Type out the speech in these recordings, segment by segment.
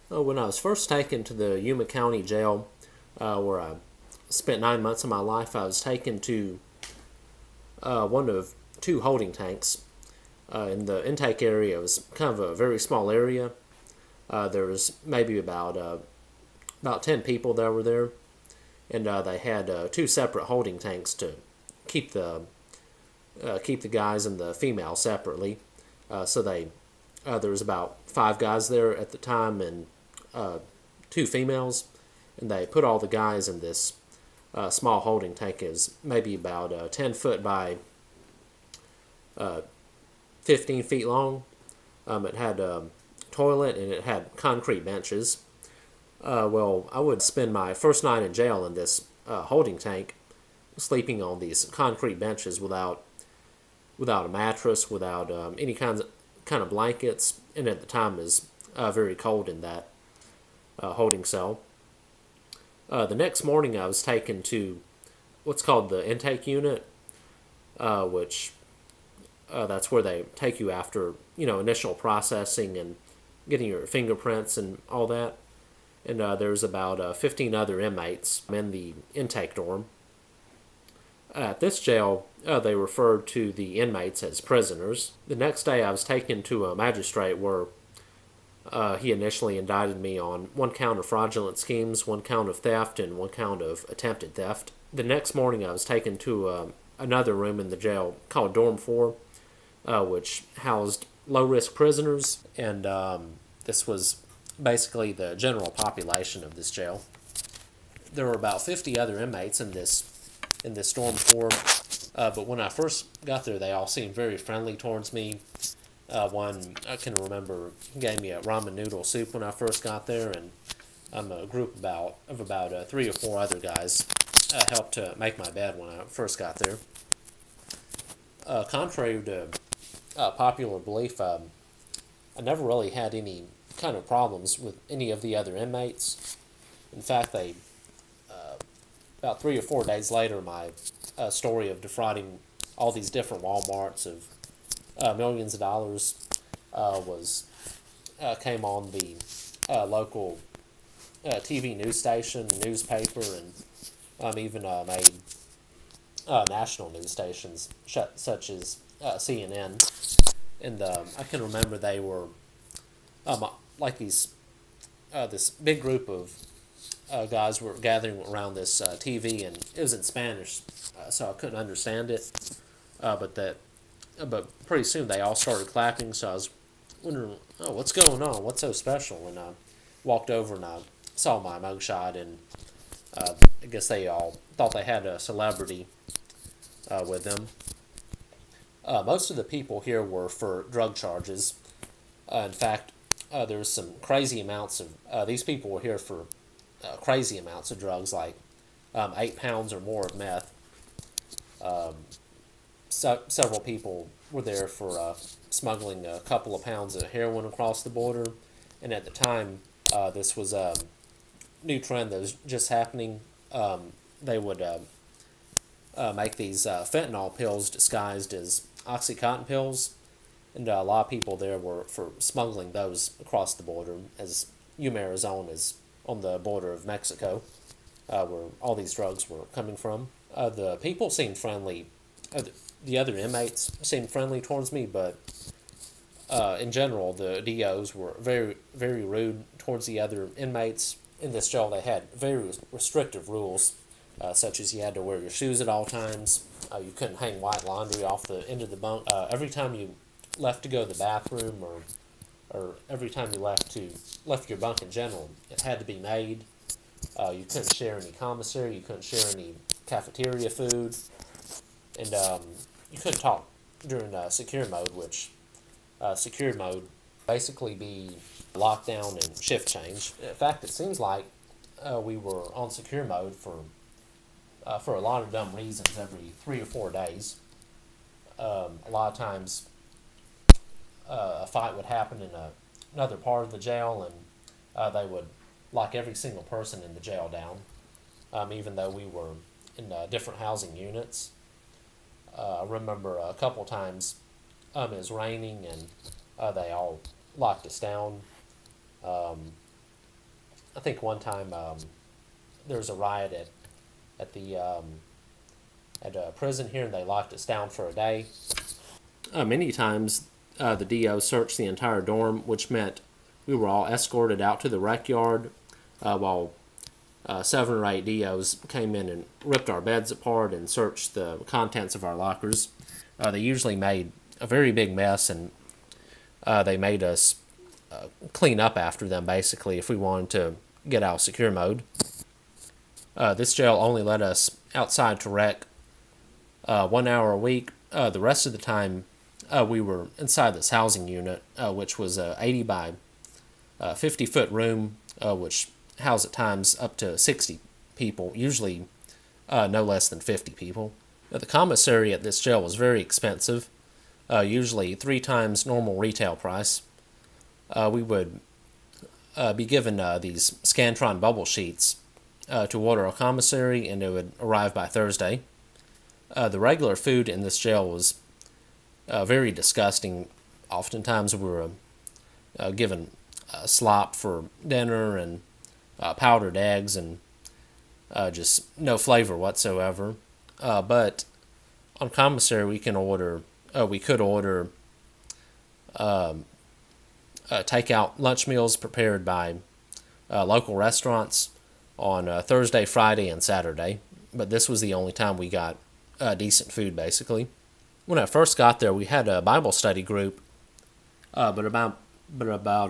When I was first taken to the Yuma County Jail, where I spent 9 months of my life, I was taken to one of two holding tanks. In the intake area, it was kind of a very small area. There was maybe about 10 people that were there, and they had two separate holding tanks to keep the keep the guys and the females separately. So there was about 5 guys there at the time, and two females, and they put all the guys in this small holding tank. Is maybe about 10 foot by 15 feet long. It had a toilet and it had concrete benches. Well, I would spend my first night in jail in this holding tank, sleeping on these concrete benches without a mattress, without any kind of blankets, and at the time is very cold in that holding cell. The next morning, I was taken to what's called the intake unit, which that's where they take you after initial processing and getting your fingerprints and all that. And there's about 15 other inmates in the intake dorm. At this jail, they referred to the inmates as prisoners. The next day, I was taken to a magistrate where he initially indicted me on 1 count of fraudulent schemes, 1 count of theft, and 1 count of attempted theft. The next morning, I was taken to another room in the jail called Dorm 4, which housed low-risk prisoners, and this was basically the general population of this jail. There were about 50 other inmates in this dorm 4, but when I first got there, they all seemed very friendly towards me. One I can remember gave me a ramen noodle soup when I first got there, and a group of about 3 or 4 other guys helped to make my bed when I first got there. Contrary to popular belief, I never really had any kind of problems with any of the other inmates. In fact, about 3 or 4 days later, my story of defrauding all these different Walmarts of millions of dollars came on the local TV news station, newspaper, and even made national news stations such as CNN. And I can remember they were like this big group of guys were gathering around this TV, and it was in Spanish, so I couldn't understand it. But pretty soon they all started clapping, so I was wondering, oh, what's going on? What's so special? And I walked over and I saw my mugshot, and I guess they all thought they had a celebrity with them. Most of the people here were for drug charges. In fact, there was some crazy amounts of these people were here for crazy amounts of drugs, like 8 pounds or more of meth. Several people were there for smuggling a couple of pounds of heroin across the border, and at the time, this was a new trend that was just happening. They would make these fentanyl pills disguised as OxyContin pills, and a lot of people there were for smuggling those across the border, as Yuma, Arizona is on the border of Mexico, where all these drugs were coming from. The people seemed friendly. The other inmates seemed friendly towards me, but in general, the DOs were very, very rude towards the other inmates. In this jail, they had very restrictive rules, such as you had to wear your shoes at all times. You couldn't hang white laundry off the end of the bunk. Every time you left to go to the bathroom, or every time you left your bunk in general, it had to be made. You couldn't share any commissary. You couldn't share any cafeteria food, and you couldn't talk during secure mode, which secure mode basically be lockdown and shift change. In fact, it seems like we were on secure mode for a lot of dumb reasons every 3 or 4 days. A lot of times, a fight would happen in another part of the jail, and they would lock every single person in the jail down, even though we were in different housing units. I remember a couple times it was raining, and they all locked us down. I think one time there was a riot at the at a prison here, and they locked us down for a day. Many times, the DO searched the entire dorm, which meant we were all escorted out to the rec yard, while 7 or 8 DOs came in and ripped our beds apart and searched the contents of our lockers. They usually made a very big mess, and they made us clean up after them, basically, if we wanted to get out of secure mode. This jail only let us outside to rec 1 hour a week. The rest of the time, we were inside this housing unit, which was a 80 by 50-foot room, which housed at times up to 60 people, usually no less than 50 people. The commissary at this jail was very expensive, usually 3 times normal retail price. We would be given these Scantron bubble sheets to order a commissary, and it would arrive by Thursday. The regular food in this jail was very disgusting. Oftentimes we were given slop for dinner and powdered eggs and just no flavor whatsoever. But on commissary we could order takeout lunch meals prepared by local restaurants on Thursday, Friday, and Saturday. But this was the only time we got decent food, basically. When I first got there, we had a Bible study group, but about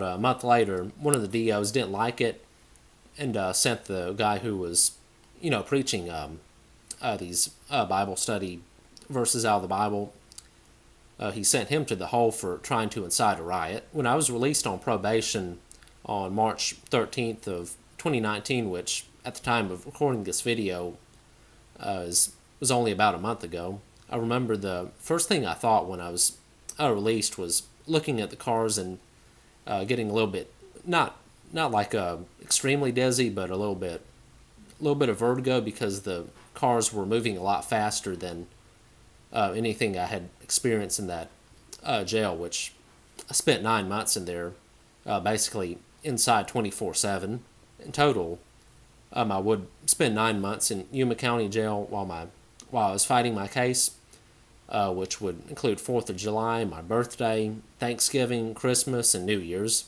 a month later, one of the DOs didn't like it and sent the guy who was, preaching these Bible study verses out of the Bible. He sent him to the hole for trying to incite a riot. When I was released on probation on March 13th of 2019, which at the time of recording this video was only about a month ago, I remember the first thing I thought when I was released was looking at the cars and getting a little bit, not like extremely dizzy, but a little bit of vertigo, because the cars were moving a lot faster than anything I had experienced in that jail, which I spent 9 months in there, basically inside 24/7. In total, I would spend 9 months in Yuma County Jail while I was fighting my case, which would include 4th of July, my birthday, Thanksgiving, Christmas, and New Year's.